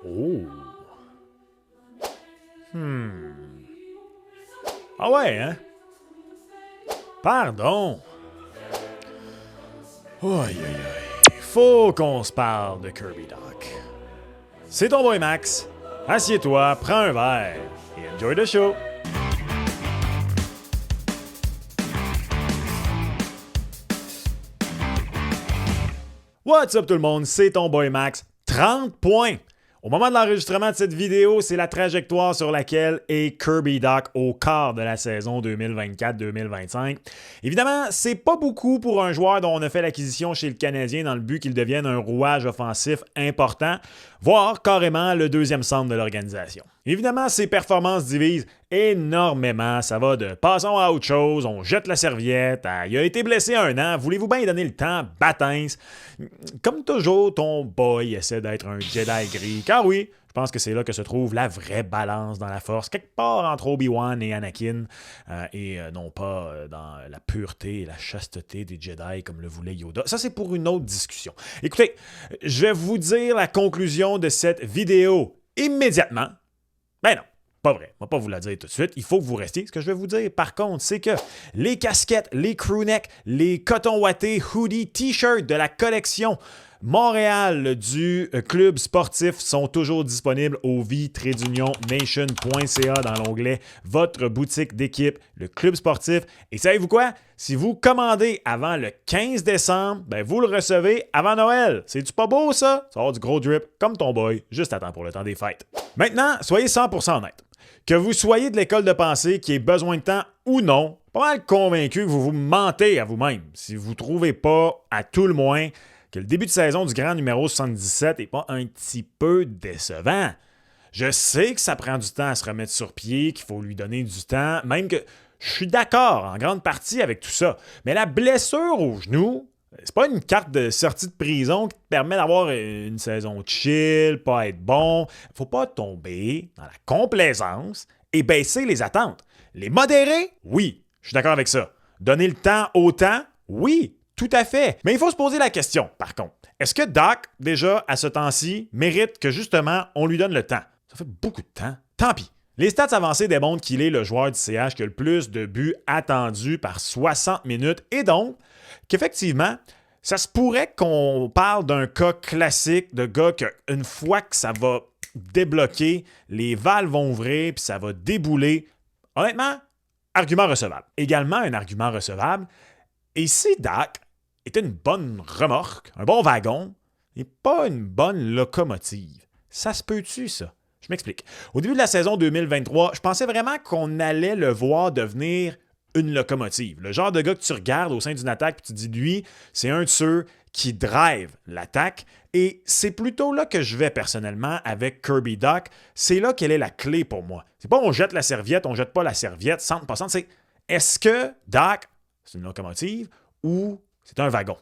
Oh. Ah ouais, hein? Pardon. Aïe, aïe, aïe. Faut qu'on se parle de Kirby Doc. C'est ton boy Max. Assieds-toi, prends un verre et enjoy the show. What's up tout le monde, c'est ton boy Max. 30 points! Au moment de l'enregistrement de cette vidéo, c'est la trajectoire sur laquelle est Kirby Doc au quart de la saison 2024-2025. Évidemment, c'est pas beaucoup pour un joueur dont on a fait l'acquisition chez le Canadien dans le but qu'il devienne un rouage offensif important, voire carrément le deuxième centre de l'organisation. Évidemment, ses performances divisent énormément. Ça va de passons à autre chose, on jette la serviette, il a été blessé 1 an, voulez-vous bien lui donner le temps, bâtins. Comme toujours, ton boy essaie d'être un Jedi gris, car oui, je pense que c'est là que se trouve la vraie balance dans la force, quelque part entre Obi-Wan et Anakin, et non pas dans la pureté et la chasteté des Jedi comme le voulait Yoda. Ça, c'est pour une autre discussion. Écoutez, je vais vous dire la conclusion de cette vidéo immédiatement. Ben non, pas vrai. On va pas vous la dire tout de suite. Il faut que vous restiez. Ce que je vais vous dire, par contre, c'est que les casquettes, les crewnecks, les cotons wattés, hoodies, t-shirts de la collection Montréal du club sportif sont toujours disponibles au v-nation.ca dans l'onglet Votre boutique d'équipe, le club sportif. Et savez-vous quoi? Si vous commandez avant le 15 décembre, ben vous le recevez avant Noël. C'est-tu pas beau ça? Ça va avoir du gros drip comme ton boy, juste à temps pour le temps des fêtes. Maintenant, soyez 100% honnête. Que vous soyez de l'école de pensée qui ait besoin de temps ou non, pas mal convaincu que vous vous mentez à vous-même si vous ne trouvez pas, à tout le moins, que le début de saison du grand numéro 77 n'est pas un petit peu décevant. Je sais que ça prend du temps à se remettre sur pied, qu'il faut lui donner du temps, même que je suis d'accord en grande partie avec tout ça. Mais la blessure au genou, c'est pas une carte de sortie de prison qui te permet d'avoir une saison chill, pas être bon. Faut pas tomber dans la complaisance et baisser les attentes. Les modérer, oui, je suis d'accord avec ça. Donner le temps au temps, oui, tout à fait. Mais il faut se poser la question, par contre. Est-ce que Doc, déjà, à ce temps-ci, mérite que, justement, on lui donne le temps? Ça fait beaucoup de temps. Tant pis. Les stats avancées démontrent qu'il est le joueur du CH qui a le plus de buts attendus par 60 minutes et donc qu'effectivement, ça se pourrait qu'on parle d'un cas classique de gars qu'une fois que ça va débloquer, les valves vont ouvrir puis ça va débouler. Honnêtement, argument recevable. Également, un argument recevable. Et si Doc était une bonne remorque, un bon wagon, et pas une bonne locomotive, ça se peut-tu, ça? Je m'explique. Au début de la saison 2023, je pensais vraiment qu'on allait le voir devenir une locomotive. Le genre de gars que tu regardes au sein d'une attaque et tu te dis, lui, c'est un de ceux qui drive l'attaque. Et c'est plutôt là que je vais personnellement avec Kirby Doc. C'est là qu'elle est la clé pour moi. C'est pas on jette la serviette, on jette pas la serviette, centre pas centre. C'est est-ce que Doc, c'est une locomotive ou c'est un wagon?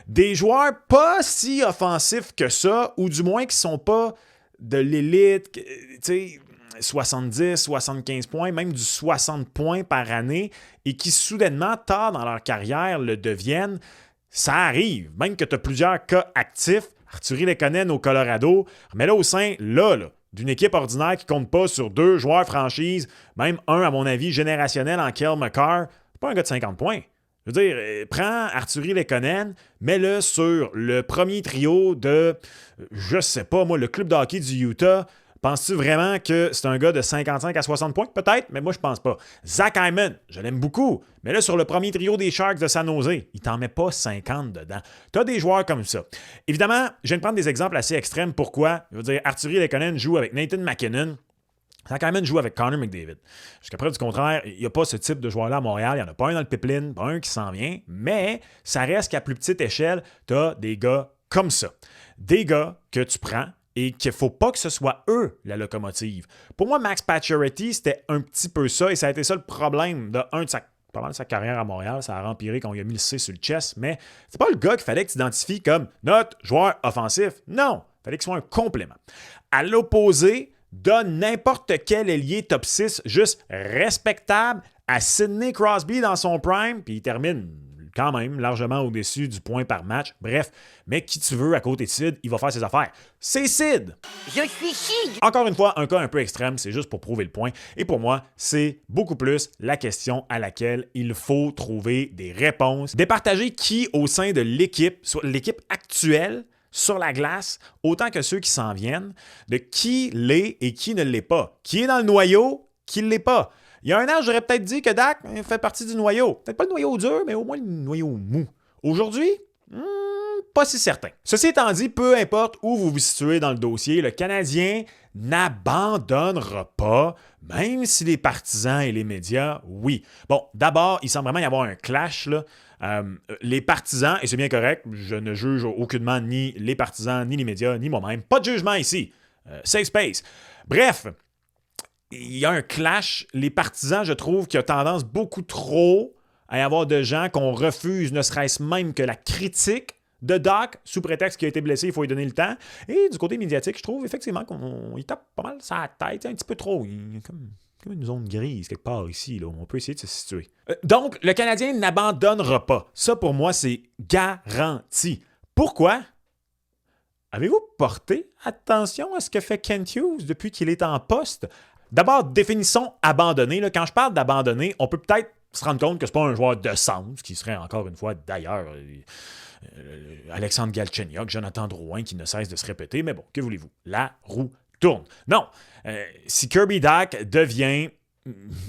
Des joueurs pas si offensifs que ça, ou du moins qui sont pas de l'élite, tu sais, 70, 75 points, même du 60 points par année, et qui soudainement, tard dans leur carrière, le deviennent, ça arrive. Même que tu as plusieurs cas actifs. Arthurie Lekonen au Colorado, remets-le au sein, là, d'une équipe ordinaire qui ne compte pas sur 2 joueurs franchise, même un, à mon avis, générationnel en Cale Makar. C'est pas un gars de 50 points. Je veux dire, prends Arthurie Lekonen, mets-le sur le premier trio de, je sais pas moi, le club de hockey du Utah. Penses-tu vraiment que c'est un gars de 55 à 60 points? Peut-être, mais moi, je pense pas. Zach Hyman, je l'aime beaucoup, mais là, sur le premier trio des Sharks de San Jose, il t'en met pas 50 dedans. Tu as des joueurs comme ça. Évidemment, je viens de prendre des exemples assez extrêmes. Pourquoi? Je veux dire, Arthurie Lekonen joue avec Nathan MacKinnon. Zach Hyman joue avec Connor McDavid. Jusqu'à preuve du contraire, il n'y a pas ce type de joueur-là à Montréal. Il n'y en a pas un dans le pipeline, pas un qui s'en vient. Mais ça reste qu'à plus petite échelle, tu as des gars comme ça. Des gars que tu prends et qu'il ne faut pas que ce soit eux, la locomotive. Pour moi, Max Pacioretty, c'était un petit peu ça. Et ça a été ça le problème de sa carrière à Montréal. Ça a empiré quand il a mis le C sur le chest. Mais c'est pas le gars qu'il fallait que tu identifies comme notre joueur offensif. Non, il fallait qu'il soit un complément. À l'opposé, donne n'importe quel ailier top 6 juste respectable à Sidney Crosby dans son prime, puis il termine quand même largement au-dessus du point par match. Bref, mais qui tu veux à côté de Sid, il va faire ses affaires. C'est Sid! Je suis Sid! Encore une fois, un cas un peu extrême, c'est juste pour prouver le point. Et pour moi, c'est beaucoup plus la question à laquelle il faut trouver des réponses. Départager qui au sein de l'équipe, soit l'équipe actuelle, sur la glace, autant que ceux qui s'en viennent, de qui l'est et qui ne l'est pas. Qui est dans le noyau, qui ne l'est pas. Il y a un an, j'aurais peut-être dit que Dak fait partie du noyau. Peut-être pas le noyau dur, mais au moins le noyau mou. Aujourd'hui, pas si certain. Ceci étant dit, peu importe où vous vous situez dans le dossier, le Canadien n'abandonnera pas, même si les partisans et les médias, oui. Bon, d'abord, il semble vraiment y avoir un clash, là. Les partisans, et c'est bien correct, je ne juge aucunement ni les partisans, ni les médias, ni moi-même. Pas de jugement ici. Safe space. Bref, il y a un clash. Les partisans, je trouve qu'il y a tendance beaucoup trop à y avoir de gens qu'on refuse, ne serait-ce même que la critique de Doc, sous prétexte qu'il a été blessé, il faut lui donner le temps. Et du côté médiatique, je trouve effectivement qu'il tape pas mal sa tête, un petit peu trop. Il y a comme une zone grise quelque part ici, là, où on peut essayer de se situer. Donc, le Canadien n'abandonnera pas. Ça, pour moi, c'est garanti. Pourquoi? Avez-vous porté attention à ce que fait Kent Hughes depuis qu'il est en poste? D'abord, définissons abandonner. Là. Quand je parle d'abandonner, on peut peut-être se rendre compte que ce n'est pas un joueur de centre, qui serait encore une fois d'ailleurs Alexandre Galchenyuk, Jonathan Drouin, qui ne cesse de se répéter. Mais bon, que voulez-vous? La roue tourne. Non, si Kirby Dach devient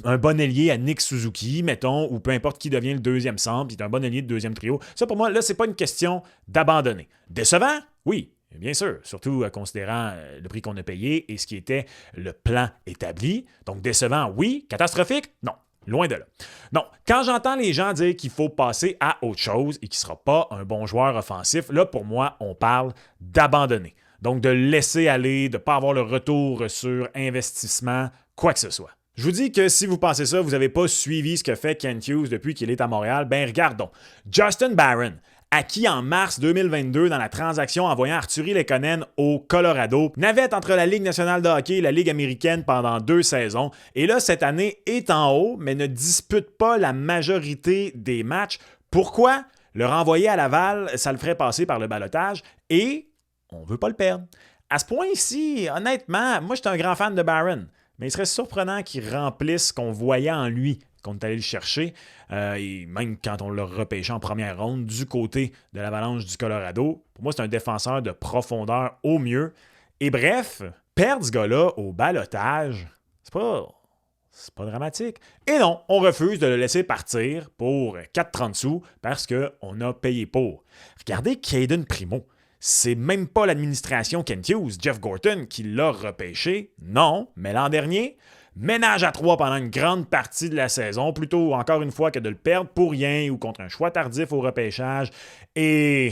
un bon ailier à Nick Suzuki, mettons, ou peu importe qui devient le deuxième centre, puis est un bon ailier de deuxième trio, ça pour moi, là, c'est pas une question d'abandonner. Décevant? Oui. Bien sûr, surtout considérant le prix qu'on a payé et ce qui était le plan établi. Donc décevant, oui. Catastrophique? Non. Loin de là. Non, quand j'entends les gens dire qu'il faut passer à autre chose et qu'il ne sera pas un bon joueur offensif, là, pour moi, on parle d'abandonner. Donc, de laisser aller, de ne pas avoir le retour sur investissement, quoi que ce soit. Je vous dis que si vous pensez ça, vous n'avez pas suivi ce que fait Kent Hughes depuis qu'il est à Montréal, ben regardons. Justin Barron, acquis en mars 2022 dans la transaction envoyant Artturi Lehkonen au Colorado, navette entre la Ligue nationale de hockey et la Ligue américaine pendant 2 saisons, et là, cette année, est en haut, mais ne dispute pas la majorité des matchs. Pourquoi? Le renvoyer à Laval, ça le ferait passer par le ballottage, et on ne veut pas le perdre. À ce point-ci, honnêtement, moi, je suis un grand fan de Barron, mais il serait surprenant qu'il remplisse ce qu'on voyait en lui, qu'on est allé le chercher, et même quand on l'a repêché en première ronde du côté de l'Avalanche du Colorado. Pour moi, c'est un défenseur de profondeur au mieux. Et bref, perdre ce gars-là au ballottage, c'est pas dramatique. Et non, on refuse de le laisser partir pour 4,30 sous parce qu'on a payé pour. Regardez Caden Primo. C'est même pas l'administration Kent Hughes, Jeff Gorton, qui l'a repêché. Non, mais l'an dernier, ménage à 3 pendant une grande partie de la saison, plutôt encore une fois que de le perdre pour rien ou contre un choix tardif au repêchage. Et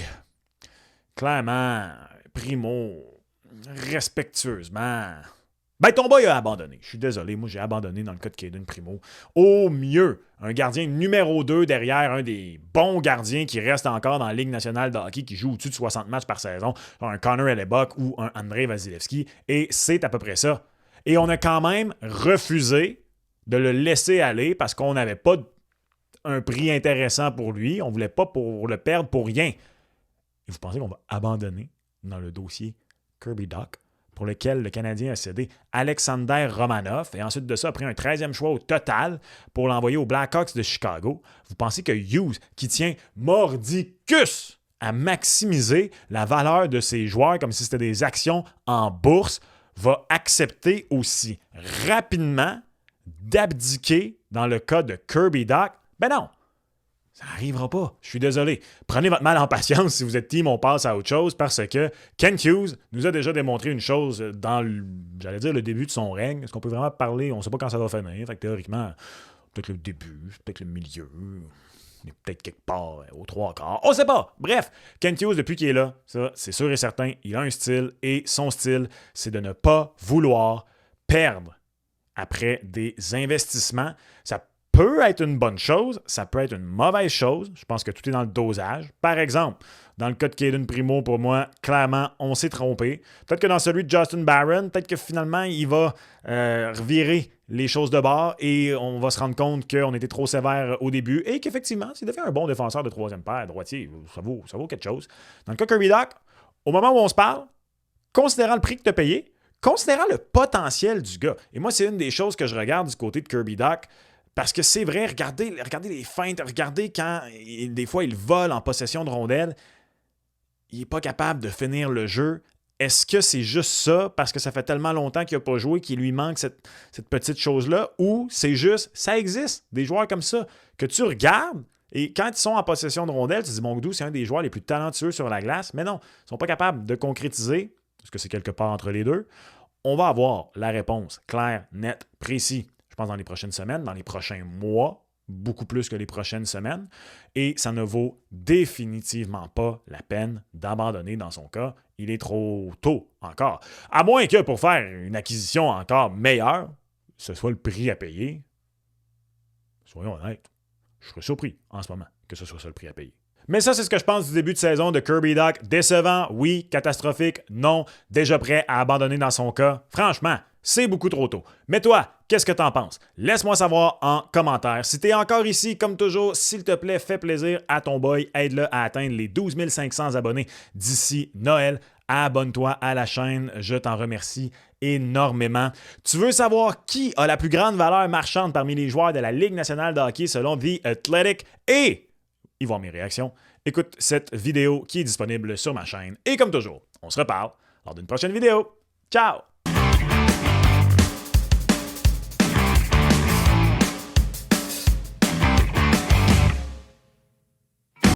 clairement, Primo, respectueusement, ben ton boy a abandonné. Je suis désolé, moi j'ai abandonné dans le cas de Caden Primo. Au mieux, un gardien numéro 2 derrière un des bons gardiens qui reste encore dans la Ligue nationale de hockey, qui joue au-dessus de 60 matchs par saison, un Connor Hellebuyck ou un Andrei Vasilevskiy, et c'est à peu près ça. Et on a quand même refusé de le laisser aller parce qu'on n'avait pas un prix intéressant pour lui. On ne voulait pas pour le perdre pour rien. Et vous pensez qu'on va abandonner dans le dossier Kirby Dach, pour lequel le Canadien a cédé Alexander Romanov et ensuite de ça a pris un 13e choix au total pour l'envoyer aux Blackhawks de Chicago. Vous pensez que Hughes, qui tient mordicus à maximiser la valeur de ses joueurs comme si c'était des actions en bourse, va accepter aussi rapidement d'abdiquer dans le cas de Kirby Dach? Ben non, ça n'arrivera pas. Je suis désolé. Prenez votre mal en patience si vous êtes team, on passe à autre chose parce que Kent Hughes nous a déjà démontré une chose dans, le début de son règne. Est-ce qu'on peut vraiment parler? On ne sait pas quand ça va finir. Fait que théoriquement, peut-être le début, peut-être le milieu, mais peut-être quelque part aux 3/4. On ne sait pas. Bref, Kent Hughes, depuis qu'il est là, ça, c'est sûr et certain, il a un style et son style, c'est de ne pas vouloir perdre après des investissements. Ça peut être une bonne chose, ça peut être une mauvaise chose. Je pense que tout est dans le dosage. Par exemple, dans le cas de Caden Primo, pour moi, clairement, on s'est trompé. Peut-être que dans celui de Justin Barron, peut-être que finalement, il va revirer les choses de bord et on va se rendre compte qu'on était trop sévère au début et qu'effectivement, s'il devient un bon défenseur de troisième paire, droitier, ça vaut quelque chose. Dans le cas de Kirby Dach, au moment où on se parle, considérant le prix que tu as payé, considérant le potentiel du gars, et moi, c'est une des choses que je regarde du côté de Kirby Dach, parce que c'est vrai, regardez les feintes, regardez quand des fois il vole en possession de rondelles, il n'est pas capable de finir le jeu. Est-ce que c'est juste ça, parce que ça fait tellement longtemps qu'il n'a pas joué, qu'il lui manque cette petite chose-là, ou c'est juste, ça existe, des joueurs comme ça, que tu regardes, et quand ils sont en possession de rondelles, tu te dis, Mongodou, c'est un des joueurs les plus talentueux sur la glace, mais non, ils ne sont pas capables de concrétiser, parce que c'est quelque part entre les deux. On va avoir la réponse claire, nette, précise, je pense dans les prochaines semaines, dans les prochains mois, beaucoup plus que les prochaines semaines, et ça ne vaut définitivement pas la peine d'abandonner dans son cas. Il est trop tôt encore. À moins que pour faire une acquisition encore meilleure, ce soit le prix à payer. Soyons honnêtes, je serais surpris en ce moment que ce soit ça le prix à payer. Mais ça, c'est ce que je pense du début de saison de Kirby Dach. Décevant, oui. Catastrophique, non. Déjà prêt à abandonner dans son cas. Franchement, c'est beaucoup trop tôt. Mais toi, qu'est-ce que t'en penses? Laisse-moi savoir en commentaire. Si t'es encore ici, comme toujours, s'il te plaît, fais plaisir à ton boy. Aide-le à atteindre les 12 500 abonnés d'ici Noël. Abonne-toi à la chaîne. Je t'en remercie énormément. Tu veux savoir qui a la plus grande valeur marchande parmi les joueurs de la Ligue nationale de hockey selon The Athletic et y voir mes réactions, écoute cette vidéo qui est disponible sur ma chaîne. Et comme toujours, on se reparle lors d'une prochaine vidéo. Ciao!